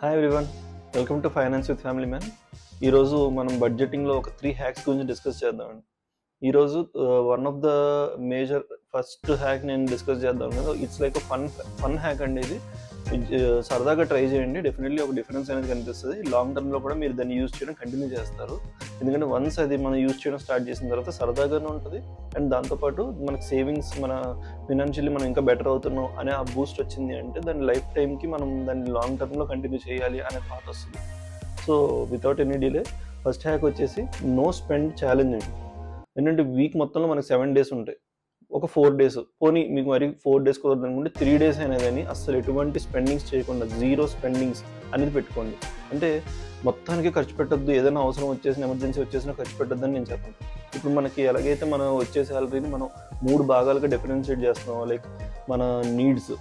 Hi everyone, welcome to finance with family man. ఈరోజు మనం బడ్జెటింగ్లో ఒక 3 హ్యాక్స్ గురించి డిస్కస్ చేద్దామండి. ఈరోజు one of the major first hack నేను డిస్కస్ చేద్దాం కదా. ఇట్స్ లైక్ ఫన్ హ్యాక్ అండి. ఇది సరదాగా ట్రై చేయండి. డెఫినెట్లీ ఒక డిఫరెన్స్ అనేది కనిపిస్తుంది. లాంగ్ టర్మ్లో కూడా మీరు దాన్ని యూజ్ చేయడం కంటిన్యూ చేస్తారు. ఎందుకంటే వన్స్ అది మనం యూజ్ చేయడం స్టార్ట్ చేసిన తర్వాత సరదాగానే ఉంటుంది. అండ్ దాంతోపాటు మనకి సేవింగ్స్, మన ఫినాన్షియల్లీ మనం ఇంకా బెటర్ అవుతున్నాం అనే ఆ బూస్ట్ వచ్చింది అంటే దాని లైఫ్ టైంకి మనం దాన్ని లాంగ్ టర్మ్లో కంటిన్యూ చేయాలి అనే థాట్ వస్తుంది. So without any delay first hack వచ్చేసి నో స్పెండ్ ఛాలెంజ్ అండి. ఏంటంటే వీక్ మొత్తంలో మనకి 7 days ఉంటాయి. ఒక 4 days పోనీ మీకు మరి 4 days కుదరదు అనుకుంటే 3 days అయినా కానీ అస్సలు ఎటువంటి స్పెండింగ్స్ చేయకుండా జీరో స్పెండింగ్స్ అనేది పెట్టుకోండి. అంటే మొత్తానికి ఖర్చు పెట్టద్దు, ఏదైనా అవసరం వచ్చేసిన ఎమర్జెన్సీ వచ్చేసినా ఖర్చు పెట్టద్దని నేను చెప్పను. ఇప్పుడు మనకి ఎలాగైతే మనం వచ్చే శాలరీని మనం 3 భాగాలుగా డిఫరెన్షియేట్ చేస్తున్నాం, లైక్ మన needs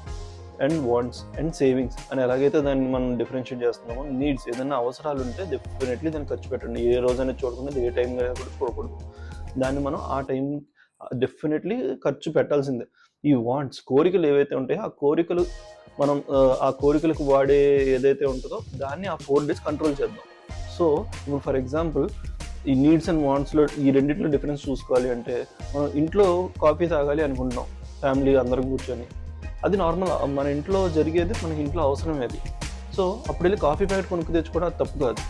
and wants and savings అని ఎలాగైతే దాన్ని మనం డిఫరెన్షియేట్ చేస్తున్నామో, నీడ్స్ ఏదైనా అవసరాలు ఉంటే డెఫినెట్లీ దాన్ని ఖర్చు పెట్టండి. ఏ రోజైనా చూడకుండా ఏ టైం కూడా చూడకూడదు. దాన్ని మనం ఆ టైం డెఫినెట్లీ ఖర్చు పెట్టాల్సిందే. ఈ వాంట్స్, కోరికలు ఏవైతే ఉంటాయో ఆ కోరికలు మనం ఆ కోరికలకు వాడే ఏదైతే ఉంటుందో దాన్ని ఆ 4 days కంట్రోల్ చేద్దాం. సో ఇప్పుడు ఫర్ ఎగ్జాంపుల్ ఈ నీడ్స్ అండ్ వాంట్స్లో ఈ రెండింటిలో డిఫరెన్స్ చూసుకోవాలి అంటే, మనం ఇంట్లో కాఫీ తాగాలి అనుకుంటున్నాం ఫ్యామిలీ అందరం కూర్చొని. అది నార్మల్, మన ఇంట్లో జరిగేది, మనకి ఇంట్లో అవసరమే అది. సో అప్పుడు వెళ్ళి కాఫీ ప్యాకెట్ కొనుక్కు తెచ్చుకోవడం అది తప్పు కాదు.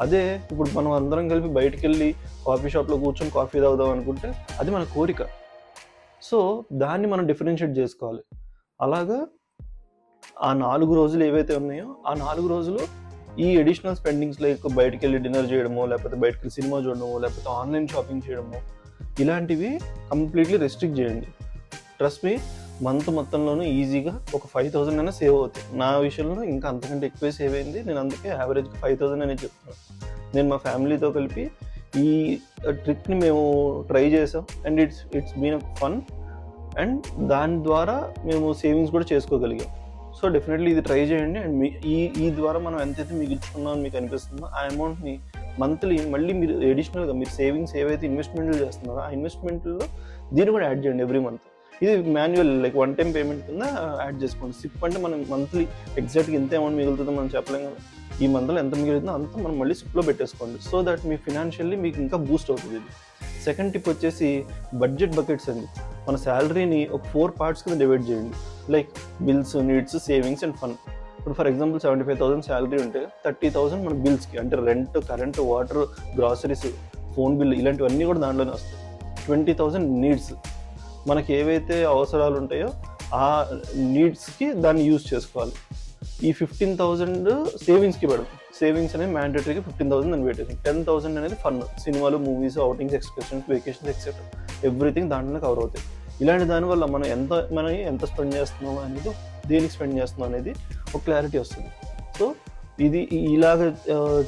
అదే ఇప్పుడు మనం అందరం కలిపి బయటికి వెళ్ళి కాఫీ షాప్లో కూర్చొని కాఫీ తాగుదాం అనుకుంటే అది మన కోరిక. సో దాన్ని మనం డిఫరెన్షియేట్ చేసుకోవాలి. అలాగా ఆ 4 రోజులు ఏవైతే ఉన్నాయో ఆ 4 రోజులు ఈ అడిషనల్ స్పెండింగ్స్, లైక్ బయటికి వెళ్ళి డిన్నర్ చేయడమో, లేకపోతే బయటికి వెళ్ళి సినిమా చూడడమో, లేకపోతే ఆన్లైన్ షాపింగ్ చేయడమో, ఇలాంటివి కంప్లీట్లీ రెస్ట్రిక్ట్ చేయండి. ట్రస్ట్ మీ, మంత్ మొత్తంలోనూ ఈజీగా ఒక 5,000 అయినా సేవ్ అవుతాయి. నా విషయంలో ఇంకా అంతకంటే ఎక్కువే సేవ్ అయింది. నేను అందుకే యావరేజ్గా 5,000 అనేది చెప్తున్నాను. నేను మా ఫ్యామిలీతో కలిపి ఈ ట్రిక్ని మేము ట్రై చేసాం and it's been fun. And దాని ద్వారా మేము సేవింగ్స్ కూడా చేసుకోగలిగాం. సో డెఫినెట్లీ ఇది ట్రై చేయండి. అండ్ ఈ ద్వారా మనం ఎంతైతే మిగిల్చుకున్నామని మీకు అనిపిస్తుందో ఆ అమౌంట్ని మంత్లీ మళ్ళీ మీరు అడిషనల్గా మీరు సేవింగ్స్ ఏవైతే ఇన్వెస్ట్మెంట్లు చేస్తున్నారో ఆ ఇన్వెస్ట్మెంట్లో దీన్ని కూడా యాడ్ చేయండి ఎవ్రీ మంత్. ఇది manual, like one time payment కింద యాడ్ చేసుకోండి. సిప్ అంటే మనం మంత్లీ ఎగ్జాక్ట్గా ఎంత అమౌంట్ మిగులుతుందో మనం చెప్పలేం కదా. ఈ మంత్లో ఎంత మిగులుతుందో అంత మనం మళ్ళీ సిప్లో పెట్టేసుకోండి. సో దట్ మీ ఫినాన్షియల్లీ మీకు ఇంకా బూస్ట్ అవుతుంది. ఇది సెకండ్ టిప్ వచ్చేసి బడ్జెట్ బకెట్స్ అండి. మన శాలరీని ఒక 4 parts కింద డివైడ్ చేయండి. Like bills, needs, savings and fun. ఇప్పుడు ఫర్ ఎగ్జాంపుల్ 75,000 శాలరీ ఉంటే 30,000 మన బిల్స్కి, అంటే rent, current, water, groceries, phone bill ఇలాంటివన్నీ కూడా దాంట్లోనే వస్తాయి. 20,000 నీడ్స్, మనకి ఏవైతే అవసరాలు ఉంటాయో ఆ నీడ్స్కి దాన్ని యూజ్ చేసుకోవాలి. ఈ 15,000 సేవింగ్స్కి పెడదాం. సేవింగ్స్ అనేది మ్యాండేటరీగా 15,000 అని పెట్టేసి 10,000 అనేది ఫన్, సినిమాలు, movies, outings, excursions, vacations etcetera everything దాంట్లోనే కవర్ అవుతాయి. ఇలాంటి దానివల్ల మనం ఎంత స్పెండ్ చేస్తున్నాం అనేది, దేనికి స్పెండ్ చేస్తున్నాం అనేది ఒక క్లారిటీ వస్తుంది. సో ఇది ఇలాగ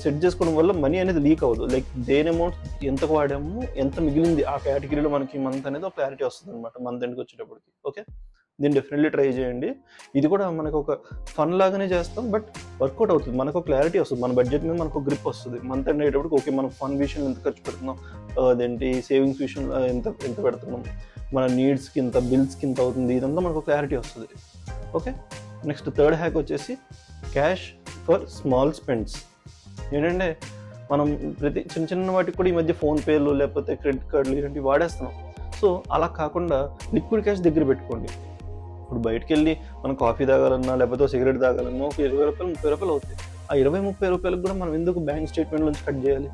సెట్ చేసుకోవడం వల్ల మనీ అనేది లీక్ అవ్వదు. లైక్ దేని అమౌంట్ ఎంతకు వాడాము, ఎంత మిగిలింది ఆ కేటగిరీలో మనకి మంత్ అనేది ఒక క్లారిటీ వస్తుంది అనమాట మంత్ ఎండ్కి వచ్చేటప్పటికి. ఓకే, దీన్ని డెఫినెట్లీ ట్రై చేయండి. ఇది కూడా మనకు ఒక ఫన్ లాగానే చేస్తాం, బట్ వర్కౌట్ అవుతుంది. మనకు క్లారిటీ వస్తుంది, మన బడ్జెట్ మీద మనకు గ్రిప్ వస్తుంది. మంత్ ఎండ్ అయ్యేటప్పటికి ఓకే, మనం ఫన్ విషయంలో ఎంత ఖర్చు పెడుతున్నాం, అదేంటి సేవింగ్స్ విషయంలో ఎంత పెడుతున్నాం, మన నీడ్స్కి ఇంత, బిల్స్కి ఇంత అవుతుంది, ఇదంతా మనకు క్లారిటీ వస్తుంది. ఓకే, నెక్స్ట్ థర్డ్ హ్యాక్ వచ్చేసి క్యాష్ ఫర్ స్మాల్ స్పెండ్స్. ఏంటంటే మనం ప్రతి చిన్న వాటికి కూడా ఈ మధ్య ఫోన్పేలు లేకపోతే క్రెడిట్ కార్డులు ఇలాంటివి వాడేస్తున్నాం. సో అలా కాకుండా లిక్విడ్ క్యాష్ దగ్గర పెట్టుకోండి. ఇప్పుడు బయటకు వెళ్ళి మనం కాఫీ తాగాలన్నా లేకపోతే సిగరెట్ తాగాలన్నా ఒక 20 రూపాయలు, 30 రూపాయలు అవుతాయి. ఆ 20-30 రూపాయలకు కూడా మనం ఎందుకు బ్యాంక్ స్టేట్మెంట్ నుంచి కట్ చేయాలి?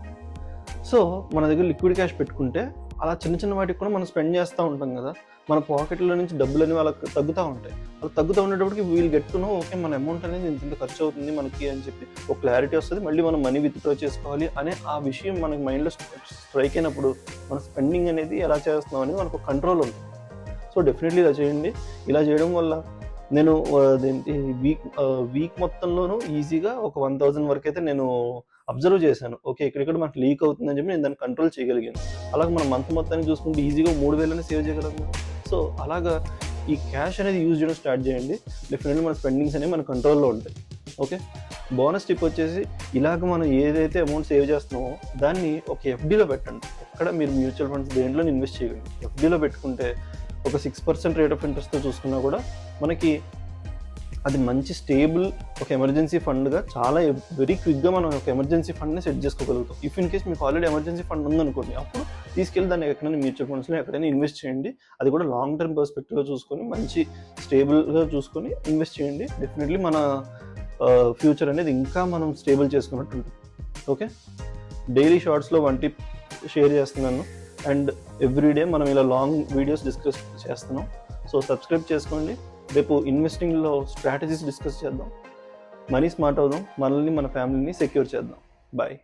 సో మన దగ్గర లిక్విడ్ క్యాష్ పెట్టుకుంటే అలా చిన్న వాటికి కూడా మనం స్పెండ్ చేస్తూ ఉంటాం కదా, మన పాకెట్లో నుంచి డబ్బులు అనేవి వాళ్ళకి తగ్గుతూ ఉంటాయి. అలా తగ్గుతూ ఉండేటప్పటికి వీళ్ళు గెట్టునో ఓకే, మన అమౌంట్ అనేది ఇంత ఖర్చు అవుతుంది మనకి అని చెప్పి ఒక క్లారిటీ వస్తుంది. మళ్ళీ మనం మనీ విత్డ్రా చేసుకోవాలి అనే ఆ విషయం మనకి మైండ్లో స్ట్రైక్ అయినప్పుడు మన స్పెండింగ్ అనేది ఎలా చేస్తున్నాం అనేది మనకు కంట్రోల్ ఉంటుంది. సో డెఫినెట్లీ ఇలా చేయండి. ఇలా చేయడం వల్ల నేను వీక్ మొత్తంలోనూ ఈజీగా ఒక 1,000 వరకు అయితే నేను అబ్జర్వ్ చేశాను. ఓకే, ఇక్కడిక్కడ మనకు లీక్ అవుతుందని చెప్పి నేను దాన్ని కంట్రోల్ చేయగలిగాను. అలాగే మనం మంత్ మొత్తాన్ని చూసుకుంటే ఈజీగా 3,000 సేవ్ చేయగలము. సో అలాగా ఈ క్యాష్ అనేది యూజ్ చేయడం స్టార్ట్ చేయండి. డెఫినెట్లీ మన స్పెండింగ్స్ అనేవి మన కంట్రోల్లో ఉంటాయి. ఓకే, బోనస్ టిప్ వచ్చేసి ఇలాగ మనం ఏదైతే అమౌంట్ సేవ్ చేస్తున్నామో దాన్ని ఒక ఎఫ్డీలో పెట్టండి. ఎక్కడ మీరు మ్యూచువల్ ఫండ్స్ దేంట్లో ఇన్వెస్ట్ చేయకండి. ఎఫ్డీలో పెట్టుకుంటే ఒక 6% రేట్ ఆఫ్ ఇంట్రెస్ట్తో చూసుకున్నా కూడా మనకి అది మంచి స్టేబుల్ ఒక ఎమర్జెన్సీ ఫండ్గా చాలా వెరీ క్విక్గా మనం ఒక ఎమర్జెన్సీ ఫండ్ని సెట్ చేసుకోగలుగుతాం. ఇఫ్ ఇన్ కేస్ మీకు ఆల్రెడీ ఎమర్జెన్సీ ఫండ్ ఉందనుకోండి, అప్పుడు తీసుకెళ్ళి దాన్ని ఎక్కడైనా మ్యూచువల్ ఫండ్స్లో ఎక్కడైనా ఇన్వెస్ట్ చేయండి. అది కూడా లాంగ్ టర్మ్ పర్స్పెక్టివ్గా చూసుకొని మంచి స్టేబుల్గా చూసుకొని ఇన్వెస్ట్ చేయండి. డెఫినెట్లీ మన ఫ్యూచర్ అనేది ఇంకా మనం స్టేబుల్ చేసుకున్నట్టు ఉంటుంది. ఓకే, డైలీ షార్ట్స్లో వన్ టిప్ షేర్ చేస్తున్నాను అండ్ ఎవ్రీడే మనం ఇలా లాంగ్ వీడియోస్ డిస్కస్ చేస్తున్నాం. సో సబ్స్క్రైబ్ చేసుకోండి. రేపు ఇన్వెస్టింగ్లో స్ట్రాటజీస్ డిస్కస్ చేద్దాం. మనీ స్మార్ట్ అవుదాం, మనల్ని మన ఫ్యామిలీని సెక్యూర్ చేద్దాం. బాయ్.